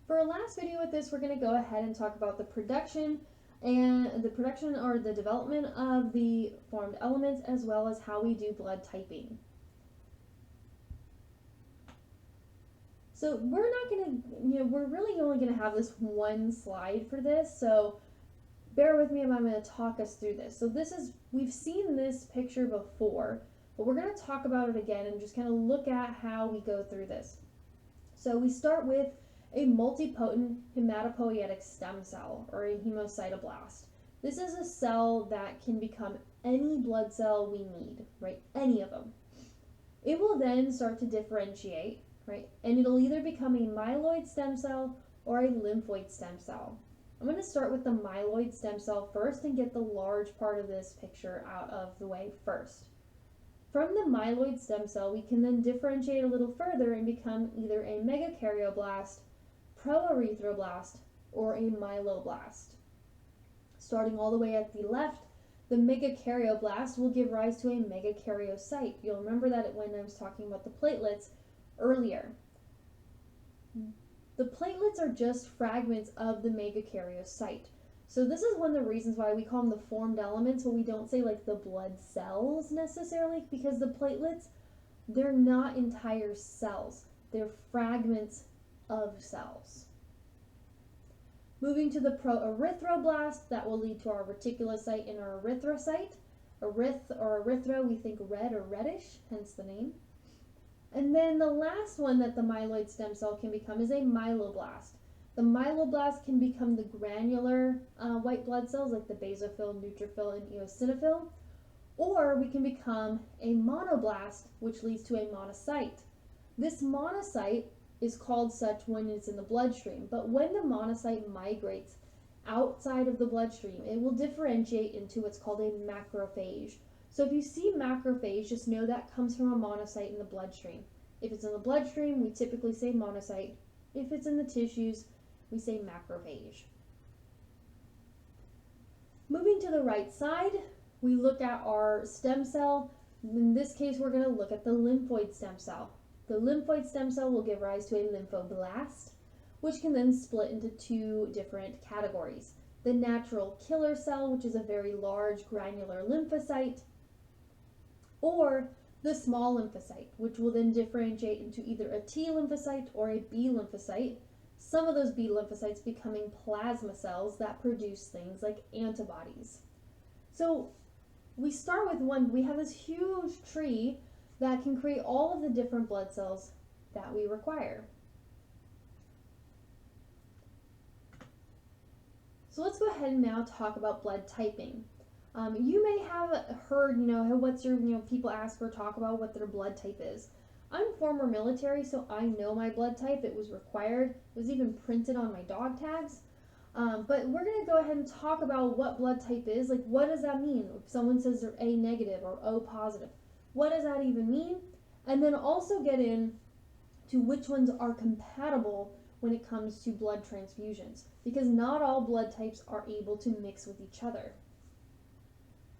For our last video with this, we're going to go ahead and talk about the production or the development of the formed elements, as well as how we do blood typing. So we're not going to, we're really only going to have this one slide for this, so bear with me and I'm going to talk us through this. So we've seen this picture before, but we're going to talk about it again and just kind of look at how we go through this. So we start with a multipotent hematopoietic stem cell, or a hemocytoblast. This is a cell that can become any blood cell we need, right? Any of them. It will then start to differentiate, right? And it'll either become a myeloid stem cell or a lymphoid stem cell. I'm going to start with the myeloid stem cell first and get the large part of this picture out of the way first. From the myeloid stem cell, we can then differentiate a little further and become either a megakaryoblast, proerythroblast, or a myeloblast. Starting all the way at the left, the megakaryoblast will give rise to a megakaryocyte. You'll remember that when I was talking about the platelets earlier. The platelets are just fragments of the megakaryocyte. So this is one of the reasons why we call them the formed elements, but we don't say like the blood cells necessarily, because the platelets, they're not entire cells. They're fragments of cells. Moving to the proerythroblast, that will lead to our reticulocyte and our erythrocyte. Erythro, we think red or reddish, hence the name. And then the last one that the myeloid stem cell can become is a myeloblast. The myeloblast can become the granular white blood cells like the basophil, neutrophil, and eosinophil, or we can become a monoblast, which leads to a monocyte. This monocyte is called such when it's in the bloodstream, but when the monocyte migrates outside of the bloodstream, it will differentiate into what's called a macrophage. So if you see macrophage, just know that comes from a monocyte in the bloodstream. If it's in the bloodstream, we typically say monocyte. If it's in the tissues, we say macrophage. Moving to the right side, we look at our stem cell. In this case, we're going to look at the lymphoid stem cell. The lymphoid stem cell will give rise to a lymphoblast, which can then split into two different categories. The natural killer cell, which is a very large granular lymphocyte, or the small lymphocyte, which will then differentiate into either a T lymphocyte or a B lymphocyte. Some of those B lymphocytes becoming plasma cells that produce things like antibodies. So we start with we have this huge tree that can create all of the different blood cells that we require. So let's go ahead and now talk about blood typing. You may have heard, what's your, people ask or talk about what their blood type is. I'm former military, so I know my blood type. It was required. It was even printed on my dog tags. But we're going to go ahead and talk about what blood type is. Like, what does that mean? If someone says they're A negative or O positive, what does that even mean? And then also get in to which ones are compatible when it comes to blood transfusions, because not all blood types are able to mix with each other.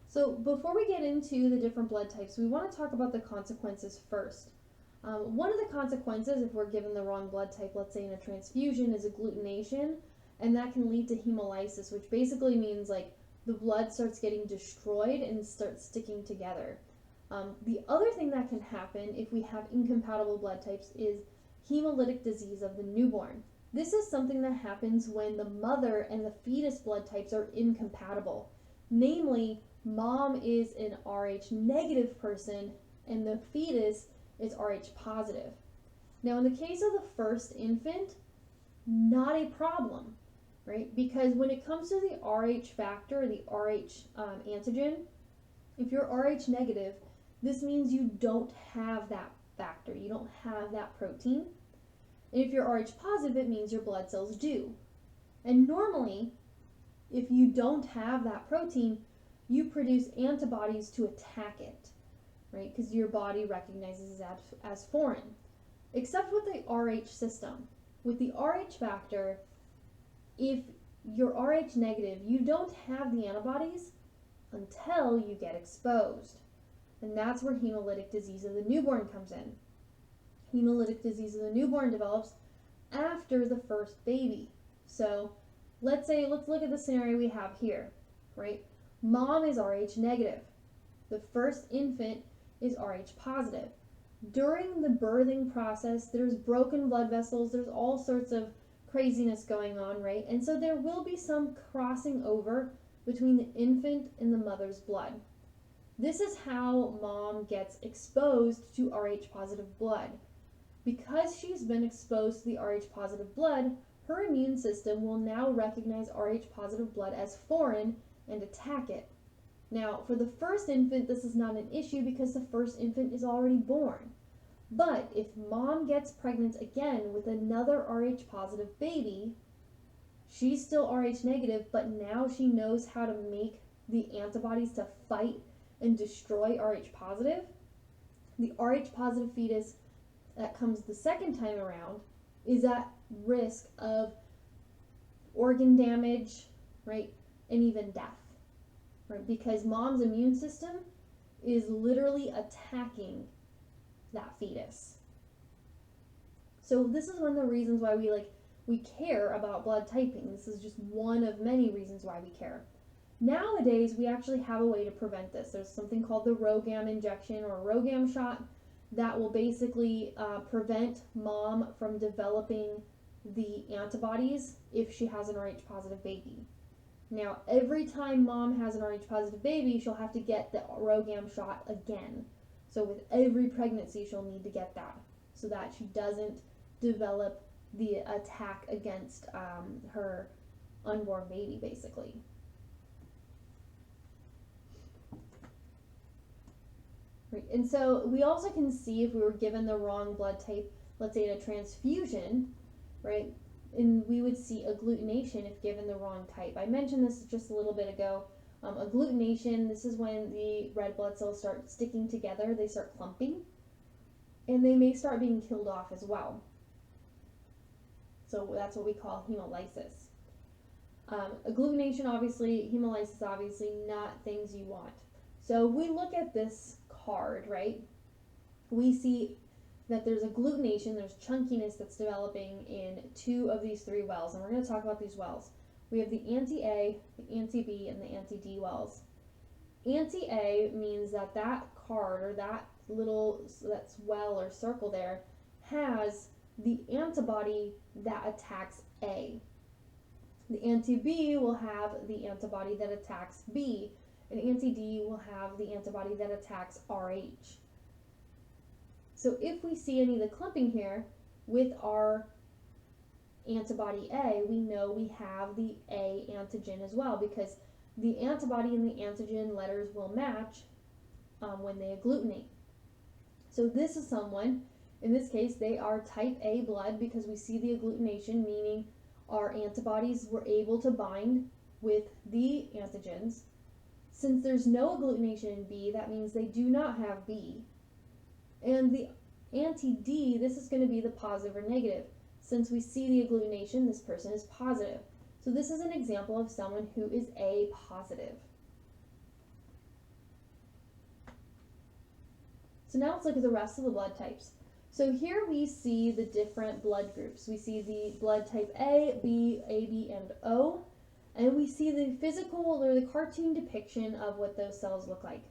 So before we get into the different blood types, we want to talk about the consequences first. One of the consequences, if we're given the wrong blood type, let's say in a transfusion, is agglutination, and that can lead to hemolysis, which basically means like the blood starts getting destroyed and starts sticking together. The other thing that can happen if we have incompatible blood types is hemolytic disease of the newborn. This is something that happens when the mother and the fetus blood types are incompatible. Namely, mom is an Rh negative person and the fetus is Rh positive. Now in the case of the first infant, not a problem, right? Because when it comes to the Rh factor, the Rh antigen, if you're Rh negative, this means you don't have that factor, you don't have that protein. And if you're Rh positive, it means your blood cells do. And normally, if you don't have that protein, you produce antibodies to attack it, right? Because your body recognizes it as foreign. Except with the Rh system. With the Rh factor, if you're Rh negative, you don't have the antibodies until you get exposed. And that's where hemolytic disease of the newborn comes in. Hemolytic disease of the newborn develops after the first baby. So let's look at the scenario we have here, right? Mom is Rh negative. The first infant is Rh positive. During the birthing process, there's broken blood vessels, there's all sorts of craziness going on, right? And so there will be some crossing over between the infant and the mother's blood. This is how mom gets exposed to Rh positive blood. Because she's been exposed to the Rh positive blood, her immune system will now recognize Rh positive blood as foreign and attack it. Now, for the first infant, this is not an issue because the first infant is already born. But if mom gets pregnant again with another Rh positive baby, she's still Rh negative, but now she knows how to make the antibodies to fight and destroy Rh positive. The Rh positive fetus that comes the second time around is at risk of organ damage, right, and even death, right, because mom's immune system is literally attacking that fetus. So this is one of the reasons why we care about blood typing. This is just one of many reasons why we care. Nowadays, we actually have a way to prevent this. There's something called the RhoGAM injection or RhoGAM shot that will basically prevent mom from developing the antibodies if she has an Rh positive baby. Now, every time mom has an Rh positive baby, she'll have to get the RhoGAM shot again. So with every pregnancy, she'll need to get that so that she doesn't develop the attack against her unborn baby, basically. Right. And so we also can see if we were given the wrong blood type, let's say in a transfusion, right, and we would see agglutination if given the wrong type. I mentioned this just a little bit ago. Agglutination, this is when the red blood cells start sticking together, they start clumping, and they may start being killed off as well. So that's what we call hemolysis. Agglutination, obviously, hemolysis, obviously, not things you want. So we look at this card, right? We see that there's agglutination, there's chunkiness that's developing in two of these three wells, and we're going to talk about these wells. We have the anti-A, the anti-B, and the anti-D wells. Anti-A means that that card or that well or circle there has the antibody that attacks A. The anti-B will have the antibody that attacks B, and anti-D will have the antibody that attacks Rh. So if we see any of the clumping here with our antibody A, we know we have the A antigen as well because the antibody and the antigen letters will match when they agglutinate. So this is someone, in this case, they are type A blood because we see the agglutination, meaning our antibodies were able to bind with the antigens. Since there's no agglutination in B, that means they do not have B. And the anti-D, this is going to be the positive or negative. Since we see the agglutination, this person is positive. So this is an example of someone who is A positive. So now let's look at the rest of the blood types. So here we see the different blood groups. We see the blood type A, B, AB, and O. And we see the physical or the cartoon depiction of what those cells look like.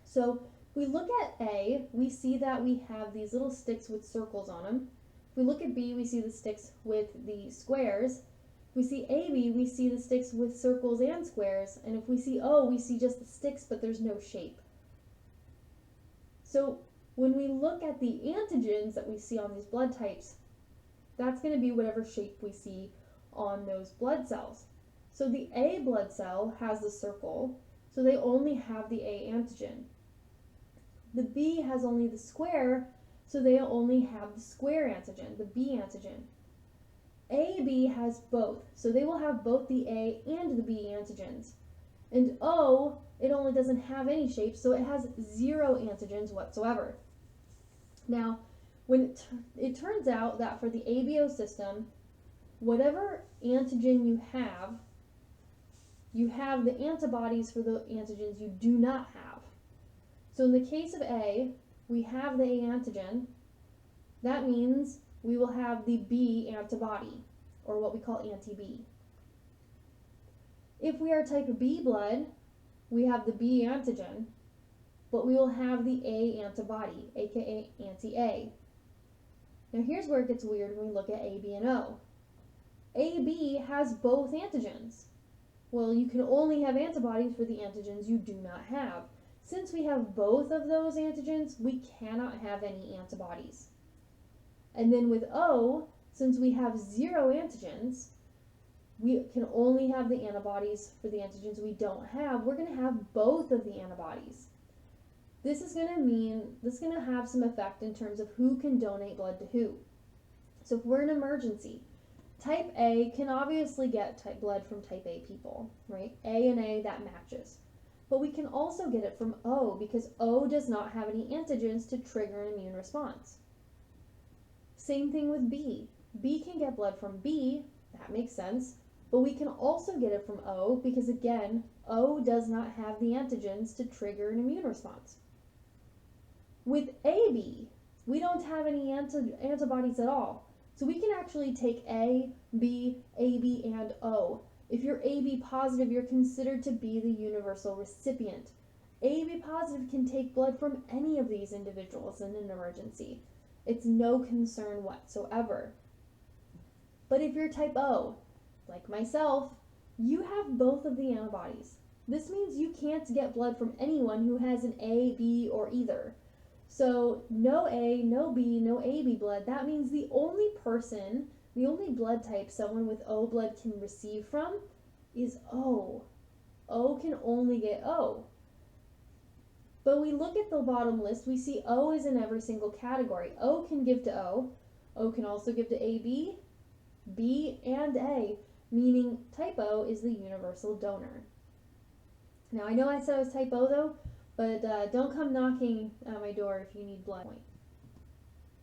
So if we look at A, we see that we have these little sticks with circles on them. If we look at B, we see the sticks with the squares. If we see AB, we see the sticks with circles and squares. And if we see O, we see just the sticks, but there's no shape. So when we look at the antigens that we see on these blood types, that's going to be whatever shape we see on those blood cells. So the A blood cell has the circle, so they only have the A antigen. The B has only the square, so they only have the square antigen, the B antigen. AB has both, so they will have both the A and the B antigens. And O, it only doesn't have any shape, so it has 0 antigens whatsoever. Now, when it turns out that for the ABO system, whatever antigen you have the antibodies for the antigens you do not have. So in the case of A, we have the A antigen. That means we will have the B antibody, or what we call anti-B. If we are type B blood, we have the B antigen, but we will have the A antibody, aka anti-A. Now here's where it gets weird when we look at A, B, and O. AB has both antigens. Well, you can only have antibodies for the antigens you do not have. Since we have both of those antigens, we cannot have any antibodies. And then with O, since we have 0 antigens, we can only have the antibodies for the antigens we don't have. We're going to have both of the antibodies. This is going to have some effect in terms of who can donate blood to who. So if we're in an emergency, type A can obviously get blood from type A people, right? A and A, that matches. But we can also get it from O because O does not have any antigens to trigger an immune response. Same thing with B. B can get blood from B, that makes sense, but we can also get it from O because, again, O does not have the antigens to trigger an immune response. With AB, we don't have any antibodies at all. So we can actually take A, B, AB, and O. If you're AB positive, you're considered to be the universal recipient. AB positive can take blood from any of these individuals in an emergency. It's no concern whatsoever. But if you're type O, like myself, you have both of the antibodies. This means you can't get blood from anyone who has an A, B, or either. So no A, no B, no AB blood. That means the only blood type someone with O blood can receive from is O. O can only get O. But we look at the bottom list, we see O is in every single category. O can give to O. O can also give to AB, B, and A, meaning type O is the universal donor. Now I know I said I was type O though, but don't come knocking at my door if you need blood.